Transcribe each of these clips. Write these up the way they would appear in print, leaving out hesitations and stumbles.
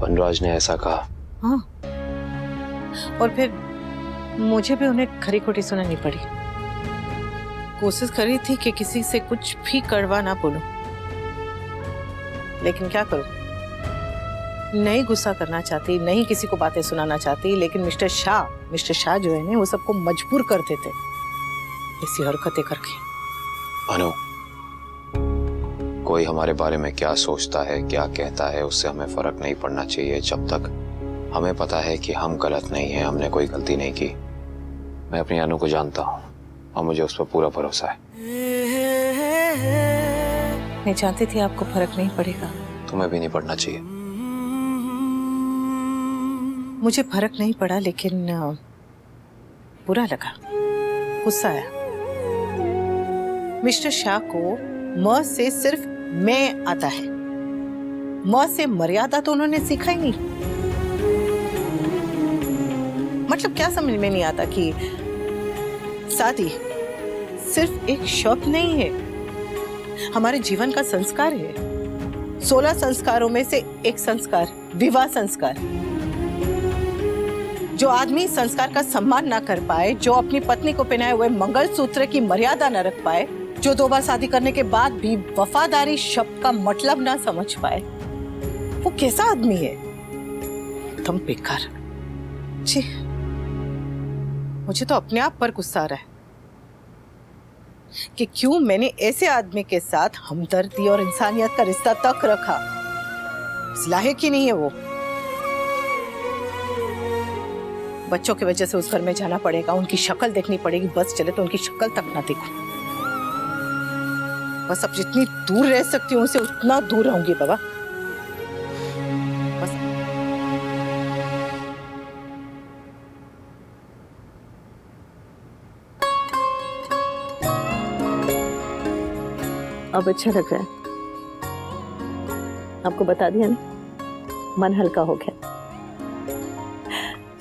वनराज ने ऐसा कहा। हाँ, और फिर मुझे भी उन्हें खरी खोटी सुनानी पड़ी। कोशिश कर रही थी कि किसी से कुछ भी कड़वा ना बोलूं, लेकिन क्या करूं, नहीं गुस्सा करना चाहती, नहीं किसी को बातें सुनाना चाहती, लेकिन मिस्टर शाह जो है ना, वो सबको मजबूर करते थे ऐसी हरकतें करके। अनु, कोई हमारे बारे में क्या सोचता है, क्या कहता है, उससे हमें फर्क नहीं पड़ना चाहिए जब तक हमें पता है कि हम गलत नहीं है, हमने कोई गलती नहीं की। मैं अपनी अनु को जानता हूँ और मुझे उस पर पूरा भरोसा है। मैं जानती थी आपको फर्क नहीं पड़ेगा। तुम्हें भी नहीं पड़ना चाहिए। मुझे फर्क नहीं पड़ा, लेकिन बुरा लगा, गुस्सा आया। मिस्टर शाह को म से सिर्फ मैं आता है, म से मर्यादा तो उन्होंने सीखा ही नहीं। मतलब क्या समझ में नहीं आता कि शादी सिर्फ एक शब्द नहीं है, हमारे जीवन का संस्कार है। 16 संस्कारों में से एक संस्कार विवाह संस्कार। जो आदमी संस्कार का सम्मान ना कर पाए, जो अपनी पत्नी को पहनाए हुए मंगलसूत्र की मर्यादा न रख पाए, जो 2 बार शादी करने के बाद भी वफादारी शब्द का मतलब ना समझ पाए, वो कैसा आदमी है? तुम बेकार। जी, मुझे तो अपने आप पर गुस्सा आ रहा है कि क्यों मैंने ऐसे आदमी के साथ हमदर्दी और इंसानियत का रिश्ता तक रखा। इस लायक ही नहीं है वो। बच्चों की वजह से उस घर में जाना पड़ेगा, उनकी शक्ल देखनी पड़ेगी, बस चले तो उनकी शक्ल तक ना देखूं। बस अब जितनी दूर रह सकती हूँ उनसे उतना दूर रहूंगी बाबा। बस अब अच्छा लग रहा है, आपको बता दिया ना, मन हल्का हो गया।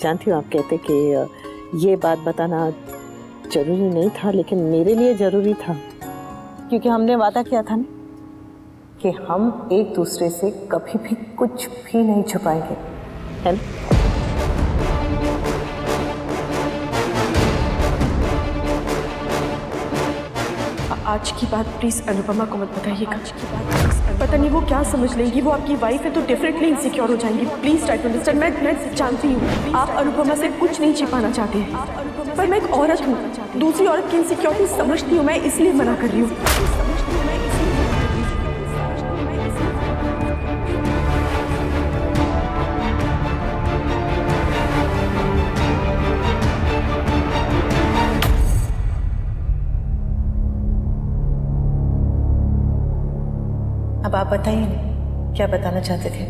जानती हूँ आप कहते कि ये बात बताना जरूरी नहीं था, लेकिन मेरे लिए जरूरी था, क्योंकि हमने वादा किया था ना कि हम एक दूसरे से कभी भी कुछ भी नहीं छुपाएंगे, है ना? आज की बात प्लीज अनुपमा को मत बताइएगा। पता नहीं वो क्या समझ लेंगी, वो आपकी वाइफ है तो डेफिनेटली इनसिक्योर हो जाएंगी। Please try to understand. मैं जानती हूँ आप अनुपमा से कुछ नहीं छिपाना चाहते हैं, पर मैं एक औरत हूँ, दूसरी औरत की इनसिक्योरिटी समझती हूँ, मैं इसलिए मना कर रही हूँ। अब आप बताइए ना, क्या बताना चाहते थे?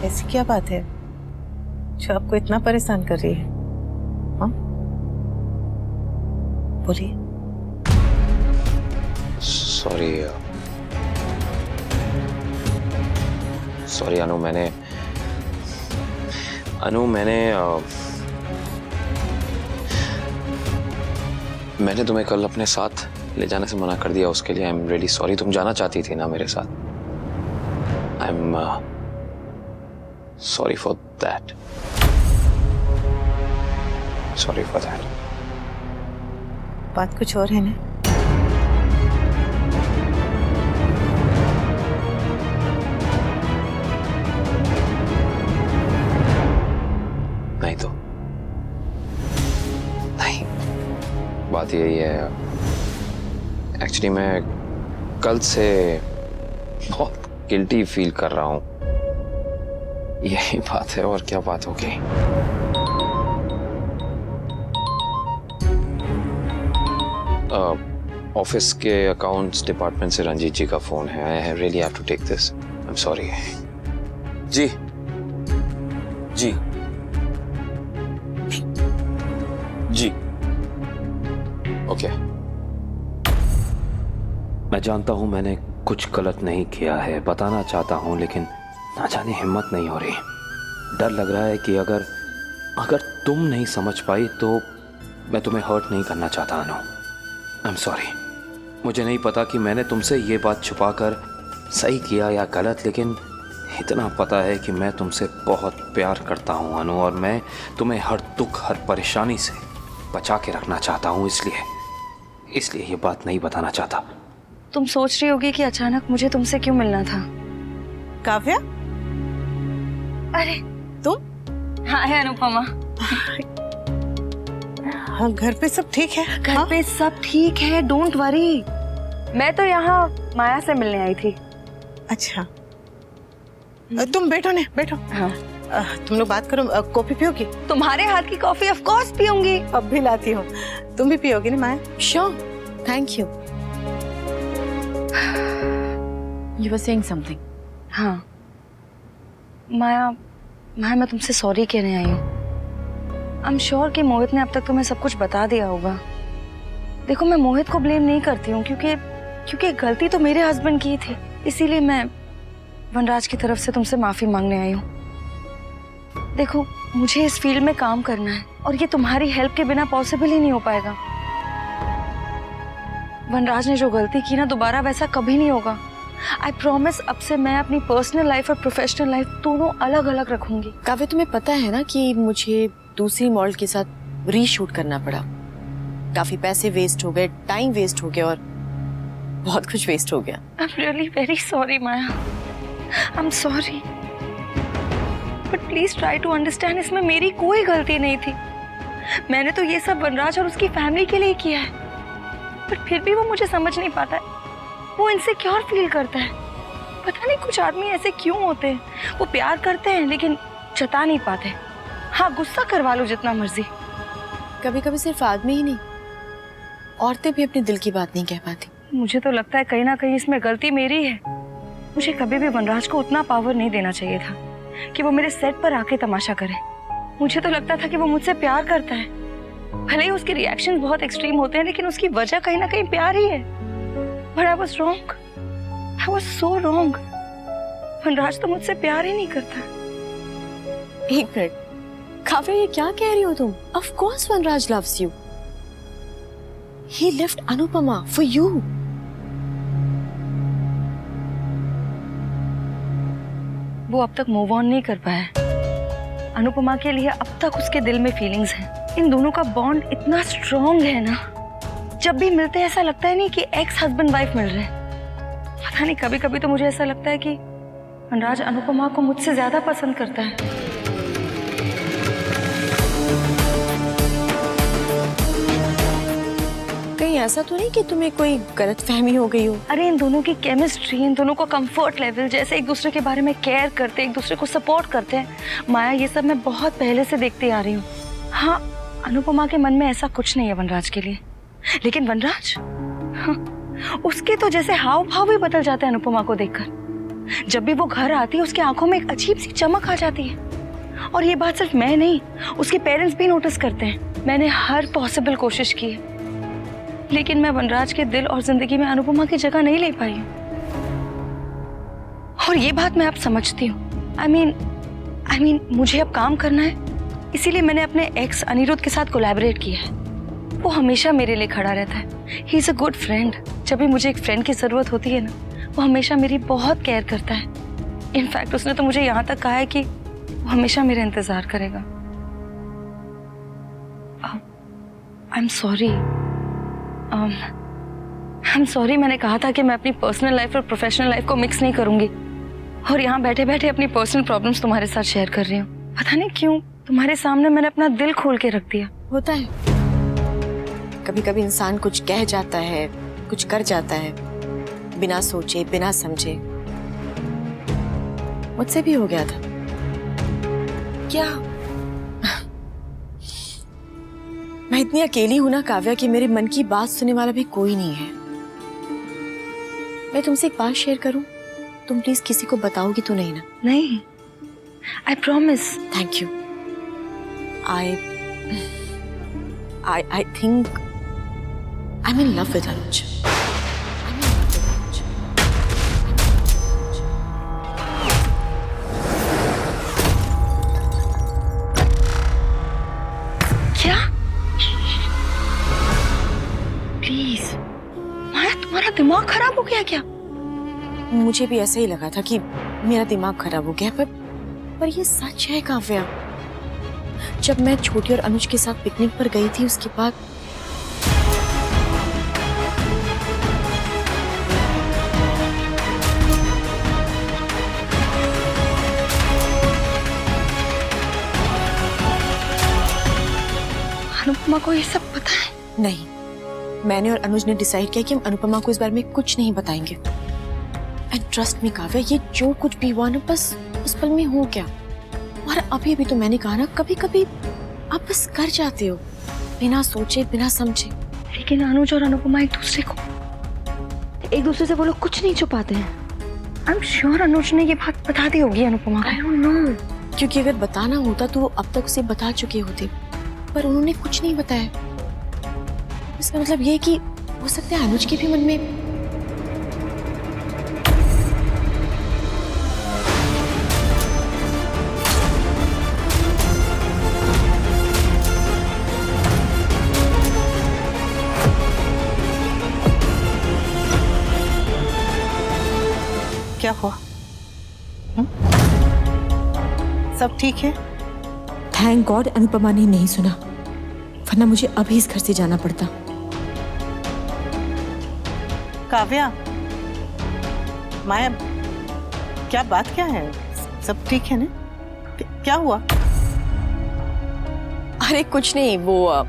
ऐसी क्या बात है जो आपको इतना परेशान कर रही है? हाँ, बोलिए। सॉरी अनु, मैंने तुम्हें कल अपने साथ ले जाने से मना कर दिया, उसके लिए आई एम रियली सॉरी। तुम जाना चाहती थी ना मेरे साथ। आई am sorry for that. Sorry for that. बात कुछ और है ना? नहीं तो नहीं, बात यही है एक्चुअली, मैं कल से बहुत गिल्टी फील कर रहा हूं, यही बात है। और क्या बात होगी? ऑफिस के अकाउंट्स डिपार्टमेंट से रंजीत जी का फोन है। I really have to take this. I am sorry. जी जी जी ओके। मैं जानता हूं मैंने कुछ गलत नहीं किया है, बताना चाहता हूं, लेकिन ना जाने हिम्मत नहीं हो रही। डर लग रहा है कि अगर तुम नहीं समझ पाई तो मैं तुम्हें हर्ट नहीं करना चाहता अनु। आई एम सॉरी। मुझे नहीं पता कि मैंने तुमसे ये बात छुपाकर सही किया या गलत, लेकिन इतना पता है कि मैं तुमसे बहुत प्यार करता हूँ अनु, और मैं तुम्हें हर दुख हर परेशानी से बचा के रखना चाहता हूँ। इसलिए ये बात नहीं बताना चाहता। तुम सोच रही होगी कि अचानक मुझे तुमसे क्यों मिलना था। काव्या, अरे तुम? हाँ है अनुपमा। हाँ, घर पे सब ठीक है? घर हाँ? पे सब ठीक है, डोंट वरी। मैं तो यहाँ माया से मिलने आई थी। अच्छा, तुम बैठो ने, बैठो। हाँ। तुम लोग बात करो। कॉफी पियोगी? तुम्हारे हाथ की कॉफी ऑफ कोर्स पीऊंगी। अब भी लाती हूँ। तुम भी पियोगी ना Maya? Sure, thank you. You were saying something. हाँ माया, मैं तुमसे सॉरी कहने आई हूँ। आई एम श्योर कि मोहित ने अब तक तुम्हें सब कुछ बता दिया होगा। देखो, मैं मोहित को ब्लेम नहीं करती हूँ, क्योंकि गलती तो मेरे हस्बैंड की थी। इसीलिए मैं वनराज की तरफ से तुमसे माफी मांगने आई हूँ। देखो, मुझे इस फील्ड में काम करना है और ये तुम्हारी हेल्प के बिना पॉसिबल ही नहीं हो पाएगा। वनराज ने जो गलती की ना, दोबारा वैसा कभी नहीं होगा। आई प्रॉमिस, अब से मैं अपनी पर्सनल लाइफ और प्रोफेशनल लाइफ दोनों अलग अलग रखूंगी। काव्य, तुम्हें पता है ना कि मुझे दूसरी मॉडल के साथ रीशूट करना पड़ा। काफी पैसे वेस्ट हो गए, टाइम वेस्ट हो गया और बहुत कुछ वेस्ट हो गया। I am really very sorry Maya, I am sorry, but please try to understand, इसमें मेरी कोई गलती नहीं थी। मैंने तो ये सब वनराज और उसकी फैमिली के लिए किया है, पर फिर भी वो मुझे समझ नहीं पाता है। वो इनसिक्योर फील करता है। पता नहीं कुछ आदमी ऐसे क्यों होते हैं। वो प्यार करते हैं लेकिन जता नहीं पाते। हाँ, गुस्सा करवा लो जितना मर्जी। कभी कभी सिर्फ आदमी ही नहीं, औरतें भी अपने दिल की बात नहीं कह पाती। मुझे तो लगता है कहीं ना कहीं इसमें गलती मेरी है। मुझे कभी भी वनराज को उतना पावर नहीं देना चाहिए था कि वो मेरे सेट पर आके तमाशा करे। मुझे तो लगता था कि वो मुझसे प्यार करता है। भले ही उसके रिएक्शंस बहुत एक्सट्रीम होते हैं, लेकिन उसकी वजह कहीं ना कहीं प्यार ही है। But I was wrong. I was so wrong. वनराज तो मुझसे प्यार ही नहीं करता। एक मिनट, काव्या, ये क्या कह रही हो तुम? Of course Vanraj loves you. He left Anupama for you. वो अब तक मूव ऑन नहीं कर पाया। अनुपमा के लिए अब तक उसके दिल में फीलिंग्स हैं। इन दोनों का बॉन्ड इतना स्ट्रॉन्ग है ना, जब भी मिलते हैं ऐसा लगता है नहीं कि एक्स हस्बैंड वाइफ मिल रहे हैं। पता नहीं, कभी कभी तो मुझे ऐसा लगता है कि वनराज अनुपमा को मुझसे ज्यादा पसंद करता है। कहीं ऐसा तो नहीं कि तुम्हें कोई गलतफहमी हो गई हो? अरे, इन दोनों की केमिस्ट्री, इन दोनों का कंफर्ट लेवल, जैसे एक दूसरे के बारे में केयर करते हैं, एक दूसरे को सपोर्ट करते हैं, माया, ये सब मैं बहुत पहले से देखती आ रही हूँ। हाँ, अनुपमा के मन में ऐसा कुछ नहीं है वनराज के लिए, लेकिन वनराज, हाँ, उसके तो जैसे हाव भाव भी बदल जाते हैं अनुपमा को देखकर। जब भी वो घर आती है, उसकी आंखों में एक अजीब सी चमक आ जाती है। और ये बात सिर्फ मैं नहीं, उसके पेरेंट्स भी नोटिस करते हैं। मैंने हर पॉसिबल कोशिश की है, लेकिन मैं वनराज के दिल और जिंदगी में अनुपमा की जगह नहीं ले पाई। और ये बात मैं अब समझती हूँ। आई मीन मुझे अब काम करना है, इसीलिए मैंने अपने एक्स अनिरुद्ध के साथ कोलैबोरेट किया है। वो हमेशा मेरे लिए खड़ा रहता है। He is a good friend. जब भी मुझे एक फ्रेंड की जरूरत होती है ना, वो हमेशा मेरी बहुत केयर करता है। इनफैक्ट उसने तो मुझे यहाँ तक कहा है कि वो हमेशा मेरा इंतजार करेगा। आई एम सॉरी, मैंने कहा था कि मैं अपनी पर्सनल लाइफ और प्रोफेशनल लाइफ को मिक्स नहीं करूंगी, और यहाँ बैठे बैठे अपनी पर्सनल प्रॉब्लम्स तुम्हारे साथ शेयर कर रही हूँ। पता नहीं क्यों तुम्हारे सामने मैंने अपना दिल खोल के रख दिया। होता है, कभी कभी इंसान कुछ कह जाता है, कुछ कर जाता है, बिना सोचे बिना समझे। मुझसे भी हो गया था। क्या मैं इतनी अकेली हूं ना काव्या कि मेरे मन की बात सुनने वाला भी कोई नहीं है। मैं तुमसे एक बात शेयर करूं? तुम प्लीज किसी को बताओगी तो नहीं ना? नहीं, I promise. Thank you. I think I'm in love with Anuj. है क्या? मुझे भी ऐसा ही लगा था कि मेरा दिमाग खराब हो गया, पर ये सच है काव्या। जब मैं छोटी और अनुज के साथ पिकनिक पर गई थी, उसके बाद अनुपमा को ये सब पता है? नहीं, मैंने और अनुज ने डिसाइड किया कि हम अनुपमा को इस बारे में कुछ नहीं बताएंगे। एंड ट्रस्ट मी काव्या, ये जो कुछ भी हुआ ना, बस उस पल में हो गया। और अभी भी तो मैंने कहा ना, कभी कभी आप बस कर जाते हो बिना सोचे बिना समझे। लेकिन अनुज और अनुपमा एक दूसरे से वो लोग कुछ नहीं छुपाते हैं। आई एम श्योर अनुज ने ये बात बता दी होगी अनुपमा को। आई डोंट नो, क्योंकि अगर बताना होता तो वो अब तक उसे बता चुके होते, पर उन्होंने कुछ नहीं बताया। इसका मतलब ये कि हो सकता है अनुज के भी मन में क्या हुआ? सब ठीक है? थैंक गॉड अनुपमा ने नहीं सुना, वरना मुझे अभी इस घर से जाना पड़ता। काव्या, माया, क्या बात क्या है? सब ठीक है ना? क्या हुआ? अरे कुछ नहीं, वो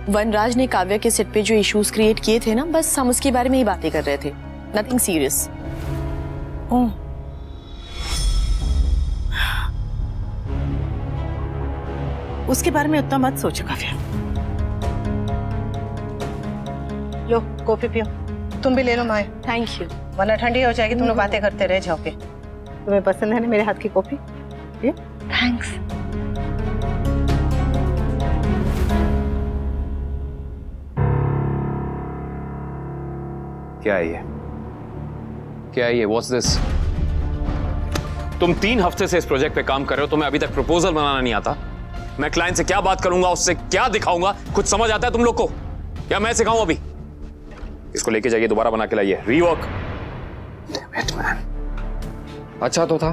वनराज ने काव्या के सेट पे जो इश्यूज क्रिएट किए थे ना, बस हम उसके बारे में ही बातें कर रहे थे। Nothing serious. ओह, उसके बारे में उतना मत सोचो काव्या। लो कॉफी पियो। तुम भी ले लो माया। Thank you. वरना ठंडी हो जाएगी, तुम लोग बातें करते रह जाओगे। तुम्हें पसंद है ना मेरे हाथ की कॉफी? ये थैंक्स। क्या है ये? क्या है ये? What's this? तुम 3 हफ्ते से इस प्रोजेक्ट पे काम कर रहे हो, तुम्हें अभी तक प्रपोजल बनाना नहीं आता। मैं क्लाइंट से क्या बात करूंगा, उससे क्या दिखाऊंगा, कुछ समझ आता है तुम लोग को? या मैं सिखाऊं अभी? इसको लेके जाइए, दोबारा बना के लाइए, रीवर्क। अच्छा तो था,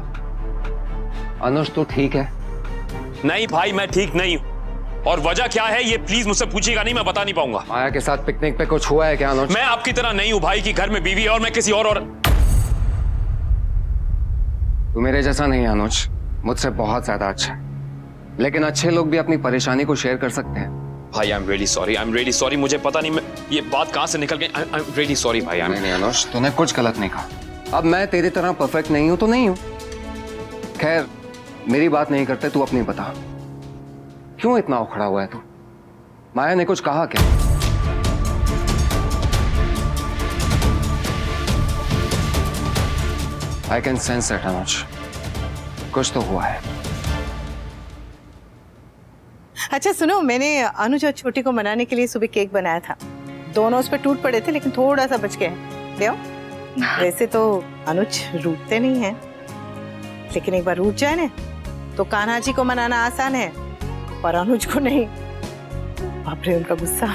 अनुज तो ठीक है। नहीं भाई, मैं ठीक नहीं हूं। और वजह क्या है ये प्लीज मुझसे पूछिएगा नहीं, मैं बता नहीं पाऊंगा। माया के साथ पिकनिक पे कुछ हुआ है क्या अनुज? मैं आपकी तरह नहीं हूं भाई कि घर में बीवी है और मैं किसी और तू मेरे जैसा नहीं है अनुज, मुझसे बहुत ज्यादा अच्छा है। लेकिन अच्छे लोग भी अपनी परेशानी को शेयर कर सकते हैं। भाई आई एम रियली सॉरी, मुझे पता नहीं मैं ये बात कहां से निकल गई। आई एम रियली सॉरी भाई। नहीं अनुज, तूने कुछ गलत नहीं कहा। अब मैं तेरी तरह परफेक्ट नहीं हूं तो नहीं हूं। खैर, मेरी बात नहीं करते, तू अपनी बता, क्यों इतना उखड़ा हुआ है तू? माया ने कुछ कहा क्या? आई कैन सेंस इट अनुज, कुछ तो हुआ है। अच्छा सुनो, मैंने अनुज और छोटी को मनाने के लिए सुबह केक बनाया था। दोनों उस पर टूट पड़े थे, लेकिन थोड़ा सा बच गए हैं। ले आओ। वैसे तो अनुज रूठते नहीं हैं, लेकिन एक बार रूठ जाए ना तो कान्हा जी को मनाना आसान है, पर अनुज को नहीं। बाप रे उनका गुस्सा।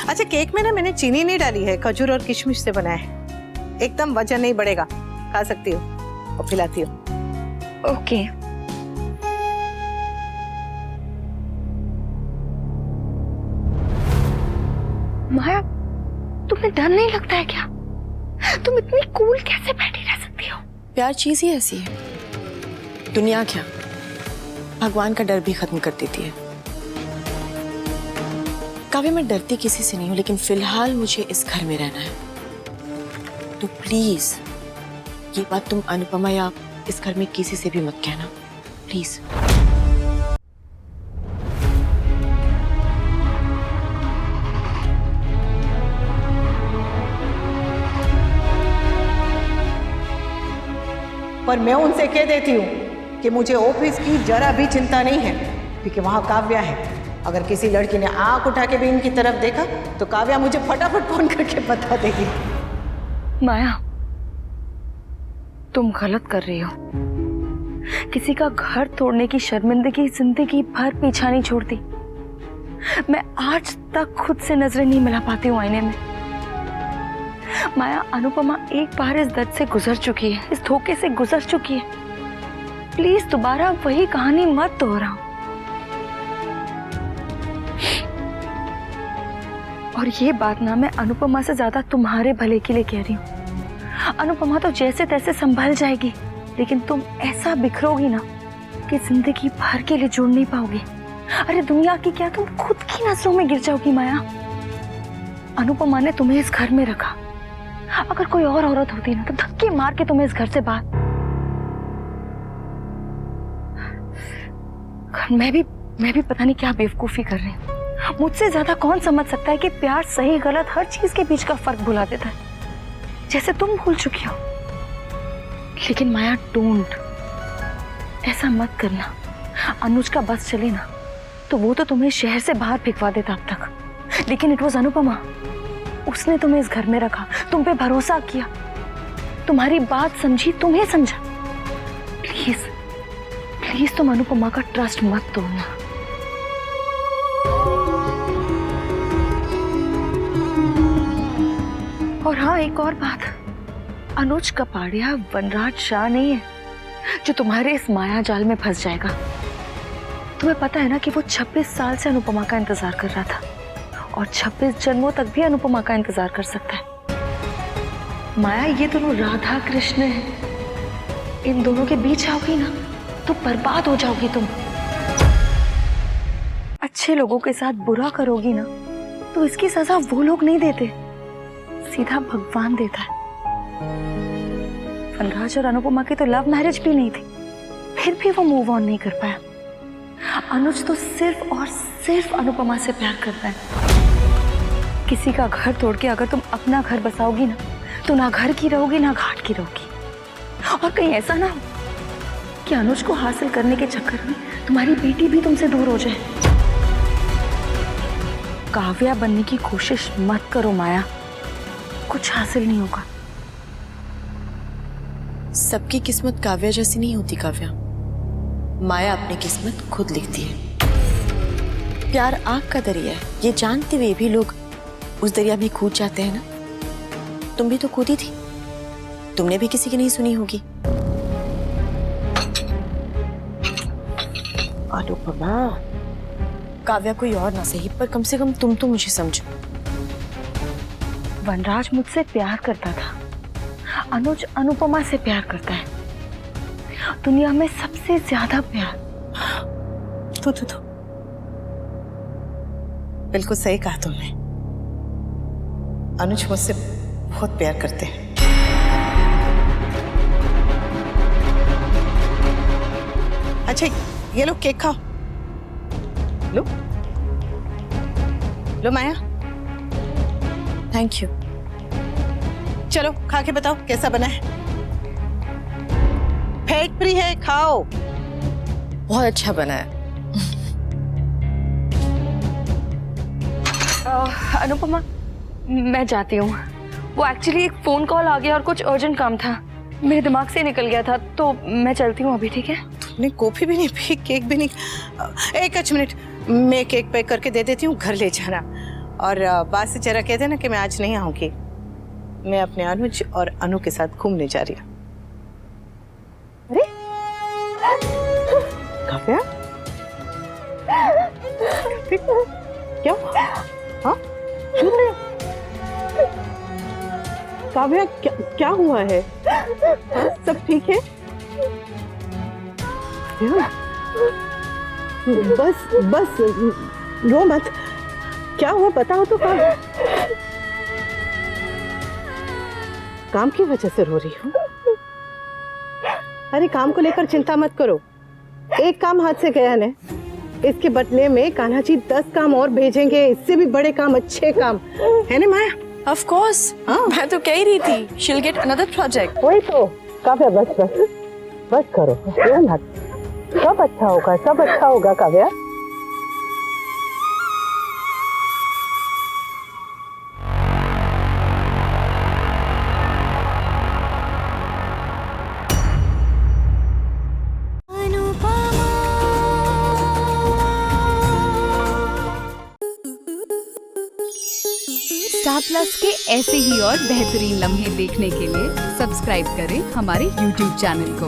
अच्छा, केक में ना मैंने चीनी नहीं डाली है, खजूर और किशमिश से बना है। एकदम वजन नहीं बढ़ेगा, खा सकती हो और खिलाती हो। ओके। माया, तुम्हें डर नहीं लगता है क्या? तुम इतनी कूल कैसे बैठी रह सकती हो? प्यार चीज ही ऐसी है, दुनिया क्या भगवान का डर भी खत्म कर देती है। काव्य, मैं डरती किसी से नहीं हूं, लेकिन फिलहाल मुझे इस घर में रहना है। तो प्लीज ये बात तुम अनुपमा या इस घर में किसी से भी मत कहना, प्लीज। पर मैं उनसे कह देती हूँ कि मुझे ऑफिस की जरा भी चिंता नहीं है, क्योंकि वहां काव्या है। अगर किसी लड़की ने आंख उठा के भी इनकी तरफ देखा तो काव्या मुझे फटाफट फोन करके बता देगी। माया, तुम गलत कर रही हो। किसी का घर तोड़ने की शर्मिंदगी जिंदगी भर पीछा नहीं छोड़ती। मैं आज तक खुद से नजरें नहीं मिला पाती हूँ आईने में। माया, अनुपमा एक बार इस दर्द से गुजर चुकी है, इस धोखे से गुजर चुकी है। प्लीज दोबारा वही कहानी मत दोहराओ। और ये बात ना मैं अनुपमा से ज्यादा तुम्हारे भले के लिए कह रही हूँ। अनुपमा तो जैसे तैसे संभल जाएगी, लेकिन तुम ऐसा बिखरोगी ना कि जिंदगी भर के लिए जुड़ नहीं पाओगी। अरे दुनिया की क्या, तुम खुद की नजरों में गिर जाओगी माया। अनुपमा ने तुम्हें इस घर में रखा, अगर कोई और औरत होती ना तो धक्के मार के तुम्हें इस घर से बाहर। मैं भी पता नहीं क्या बेवकूफी कर रही हूँ। मुझसे ज्यादा कौन समझ सकता है कि प्यार सही गलत हर चीज के बीच का फर्क भुला देता है, जैसे तुम भूल चुकी हो। लेकिन माया, डोंट, ऐसा मत करना। अनुज का बस चले ना तो वो तो तुम्हें शहर से बाहर फेंकवा देता अब तक, लेकिन इट वॉज अनुपमा। उसने तुम्हें इस घर में रखा, तुम पे भरोसा किया, तुम्हारी बात समझी, तुम्हें समझा। प्लीज प्लीज तुम अनुपमा का ट्रस्ट मत तोड़ना। और हाँ, एक और बात, अनुज कपाड़िया वनराज शाह नहीं है जो तुम्हारे इस माया जाल में फंस जाएगा। तुम्हें पता है ना कि वो 26 साल से अनुपमा का इंतजार कर रहा था, और 26 जन्मों तक भी अनुपमा का इंतजार कर सकता है। माया, ये दोनों राधा कृष्ण हैं, इन दोनों के बीच आओगी ना तो बर्बाद हो जाओगी तुम। अच्छे लोगों के साथ बुरा करोगी ना तो इसकी सजा वो लोग नहीं देते, सीधा भगवान देता है। वनराज और अनुपमा की तो लव मैरिज भी नहीं थी, फिर भी वो मूव ऑन नहीं कर पाया। अनुज तो सिर्फ और सिर्फ अनुपमा से प्यार करता है। किसी का घर तोड़ के अगर तुम अपना घर बसाओगी ना तो ना घर की रहोगी ना घाट की रहोगी। और कहीं ऐसा ना हो कि अनुज को हासिल करने के चक्कर में तुम्हारी बेटी भी तुमसे दूर हो जाए। काव्या बनने की कोशिश मत करो माया, कुछ हासिल नहीं होगा। सबकी किस्मत काव्या जैसी नहीं होती काव्या। माया अपनी किस्मत खुद लिखती है। प्यार आग का दरिया है, ये जानते हुए भी लोग उस दरिया में कूद जाते हैं ना। तुम भी तो कूदी थी, तुमने भी किसी की नहीं सुनी होगी। अनुपमा, काव्या कोई और ना सही, पर कम से कम तुम तो मुझे समझो। वनराज मुझसे प्यार करता था, अनुज अनुपमा से प्यार करता है। दुनिया में सबसे ज्यादा प्यार। तो बिल्कुल सही कहा तुमने। अनुज मुझसे बहुत प्यार करते हैं। अच्छा, ये लो केक खाओ। लो लो माया। Thank you. चलो खा के बताओ कैसा बना है। फैट फ्री है, खाओ। बहुत अच्छा बना है। अनुपमा, मैं जाती हूँ। वो एक्चुअली एक फोन कॉल आ गया और कुछ अर्जेंट काम था, मेरे दिमाग से निकल गया था, तो मैं चलती हूँ अभी। ठीक है? तुमने कॉफी भी नहीं पी, केक भी नहीं। एक मिनट, मैं केक पैक करके दे देती हूँ, घर ले जाना। और बात से जरा कह देना कि मैं आज नहीं आऊंगी। मैं अपने अनुज और अनु के साथ घूमने जा रही हूँ। अरे काव्या, क्या? हाँ, चुप रहे। काव्या, क्या हुआ है? हाँ, सब ठीक है? बस रो मत। क्या हुआ बताओ तो। काम की वजह से रो रही हूँ? अरे काम को लेकर चिंता मत करो, एक काम हाथ से गया ना, इसके बदले में कान्हा जी 10 काम और भेजेंगे, इससे भी बड़े काम, अच्छे काम, है ना माया? ऑफ कोर्स, मैं तो कह ही रही थी she'll get another project। वही तो काव्या, बस करो, रो मत। सब अच्छा होगा काव्या। स्टार प्लस के ऐसे ही और बेहतरीन लम्हे देखने के लिए सब्सक्राइब करें हमारे YouTube चैनल को।